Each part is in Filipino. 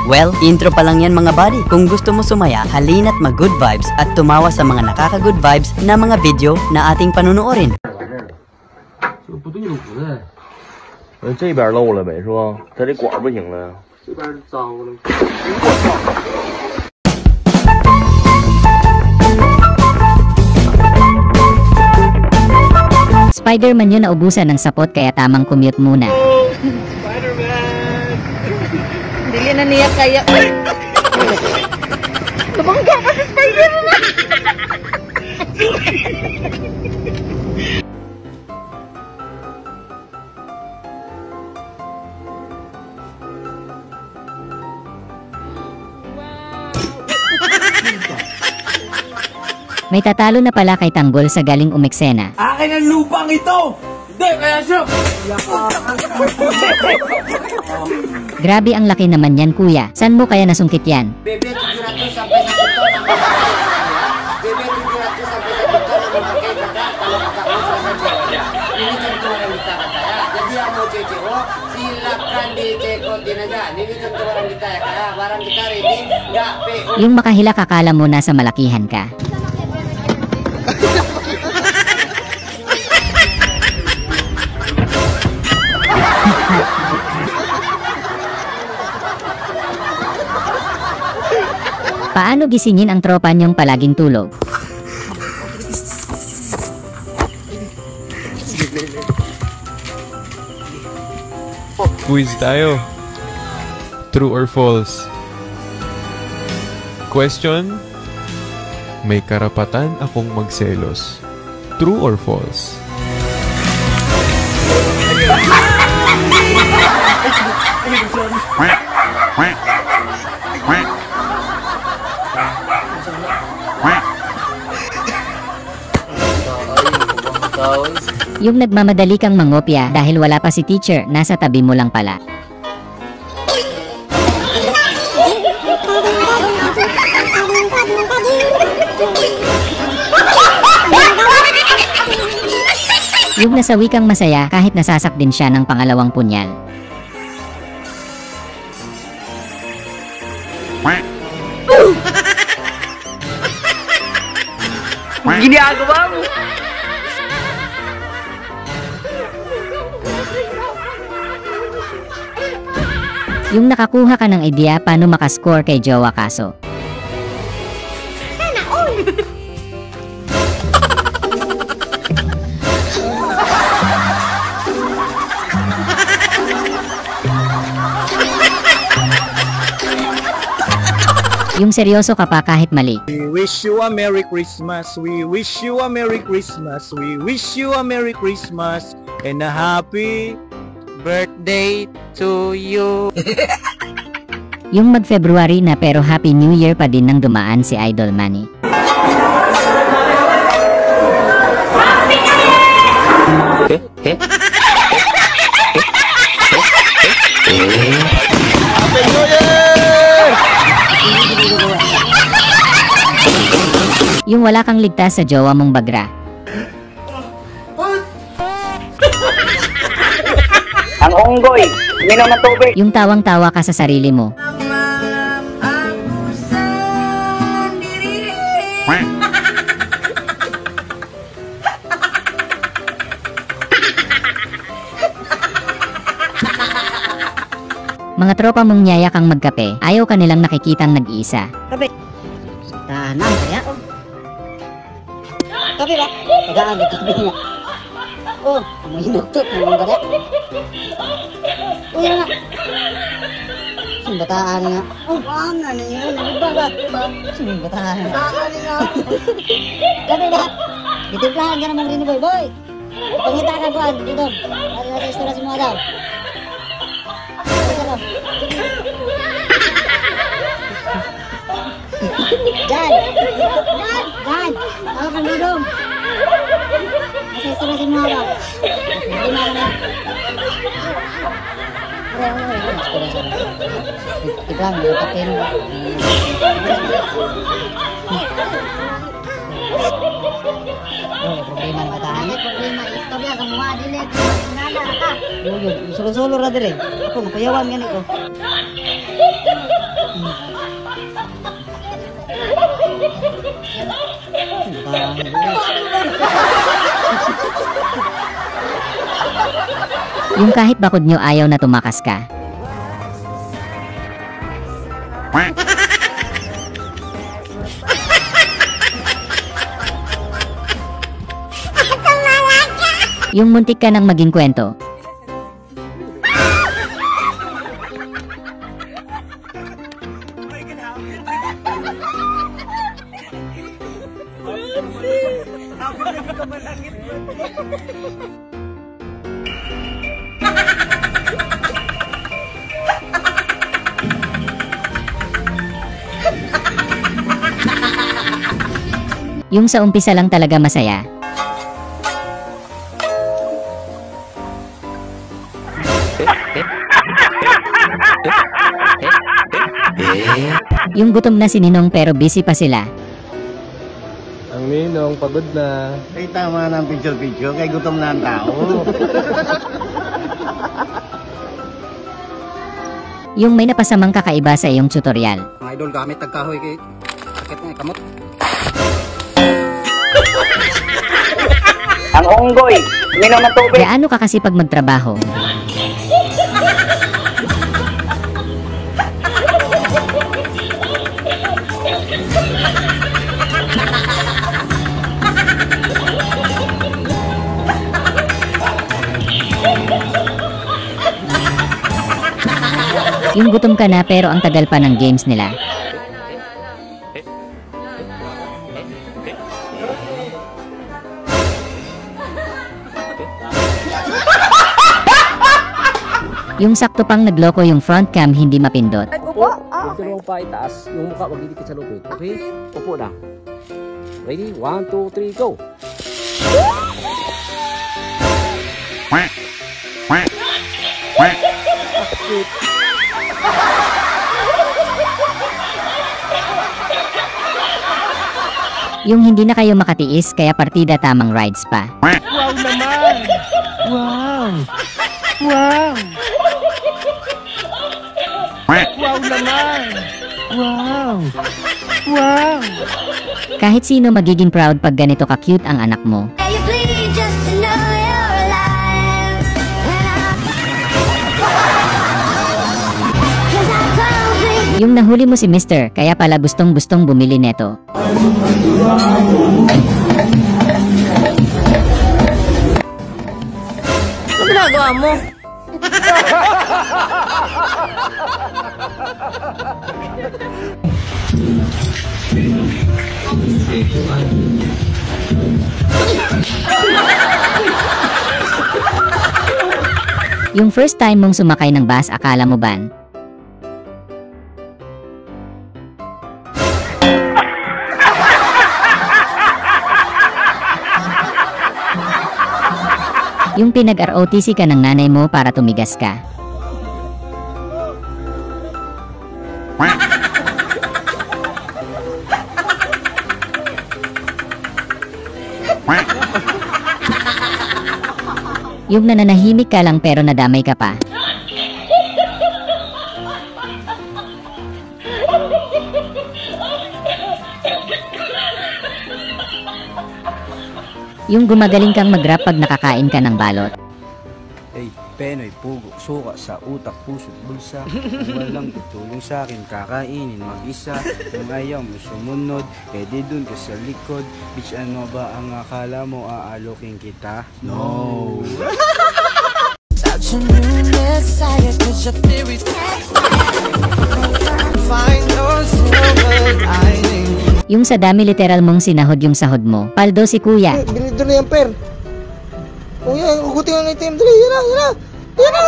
Well, intro pa lang yan mga buddy. Kung gusto mo sumaya, halina't mag-good vibes at tumawa sa mga nakaka-good vibes na mga video na ating panunuorin. 这边漏了呗，是吧？它这管不行了。这边脏了。Spider-Man yun, naubusan ng sapot kaya tamang commute muna. Spider-Man! Dili na niya kaya. Tumangga ka si Spider-Man! May tatalo na pala kay Tanggol sa galing umeksena. Akin ang lupang ito! Hindi, kaya siya! Grabe ang laki naman yan kuya. San mo kaya nasungkit yan? Bebe, tira to sampai sa pinto ng mga Bebe, tira to sampai sa pinto ng mga kaya kalau kata ko sa kanya. Ini tentu orang kita kaya. Jadi yang mau ceko, silakan di ceko dinaga. Ini tentu orang kita kaya. Barang kita ready, enggak PO. Yung makahila kakala mo nasa malakihan ka. Paano gisingin ang tropa niyong palaging tulog? Quiz tayo. True or false? Question: may karapatan akong magselos. True or false? Yung nagmamadali kang mangopya dahil wala pa si teacher, nasa tabi mo lang pala. Yung nasawi kang masaya kahit nasasak din siya ng pangalawang punyal. Ginagawa mo! Yung nakakuha ka ng idea paano makascore kay jowa kaso. Sana all! Yung seryoso ka pa kahit mali. We wish you a Merry Christmas. We wish you a Merry Christmas. We wish you a Merry Christmas and a happy birthday to you. Yung mag-February na pero Happy New Year pa din nang dumaan si Idol Manny. Yung wala kang ligtas sa jowa mong bagra. Ang unggoy, minom ng tubig. Yung tawang-tawa ka sa sarili mo. Mga tropa mong nyaya kang magkape, ayaw ka nilang nakikitang nag-iisa. Kape. Tahanan kaya. Kape ba? Tagaan dito niya. Oh, may doktor naman ba na? Uy na. Simbataan nga. Oh, paano na yun? Bagat ba? Simbataan nga. Bagaan nga. Kape ba? Ditiplahan ka naman rin ni Boy. Boy! Pangita ka ko dito. Para sa istorya si mga daw. Jan! Jan! Ako kang dudong! Nasa istorya si mga daw. Hindi na na. Tiplang, takin. may problema ng katahan. Hindi problema, ito biya, kamuha dili, nana ka. Yun, solo-solo ra dire. Ako, napayawan ganito. Yung kahit bakod nyo ayaw na tumakas ka. Yung muntik ka nang maging kwento. Yung sa umpisa lang talaga masaya. Yung gutom na si Ninong pero busy pa sila. Ang Ninong, pagod na. Ay, tama ng picture-picture, kay gutom na ang tao. Yung may napasamang kakaiba sa iyong tutorial. Mga idol, gamit tagkahoy kay sakit na kamot. Ang unggoy, uminom ng tubig. Gaano ka kasi pag magtrabaho? Yung gutom ka na pero ang tagal pa ng games nila. Yung sakto pang nagloko yung front cam hindi mapindot. Upo. Yung dalawang pa itaas, yung mukha magdidikit sa lupit. Okay? Upo na. Ready? 1, 2, 3, go! Yung hindi na kayo makatiis kaya partida tamang rides pa. Wow naman! Wow! Wow! Wow naman! Wow! Wow! Kahit sino magiging proud pag ganito ka-cute ang anak mo. Yung nahuli mo si Mr. kaya pala gustong-gustong bumili neto. Ano ginagawa mo? Yung first time mong sumakay ng bus, akala mo ban? Yung pinag-ROTC ka ng nanay mo para tumigas ka. Yung nananahimik ka lang pero nadamay ka pa. Yung gumagaling kang mag-rap pag nakakain ka ng balot. Ay, penoy, pugo, suka sa utak, puso, bulsa. Kung walang itulong sa akin, kakainin mag-isa. Kung ayaw mo sumunod, pwede dun ka sa likod. Bitch, ano ba ang akala mo, aalokin kita? No! Yung sa dami literal mong sinahod yung sahod mo. Paldo si kuya. Binito na yan, per. Kuya, kukutin ang item. Dali, yan na, yan na. Yan na!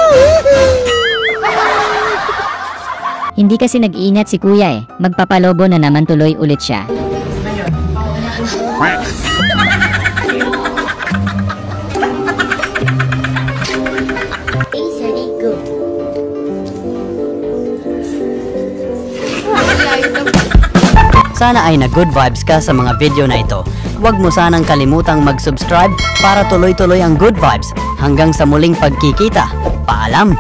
Hindi kasi nag-iingat si kuya eh. Magpapalobo na naman tuloy ulit siya. Sana ay na good vibes ka sa mga video na ito. huwag mo sanang kalimutang mag-subscribe para tuloy-tuloy ang good vibes. Hanggang sa muling pagkikita. Paalam!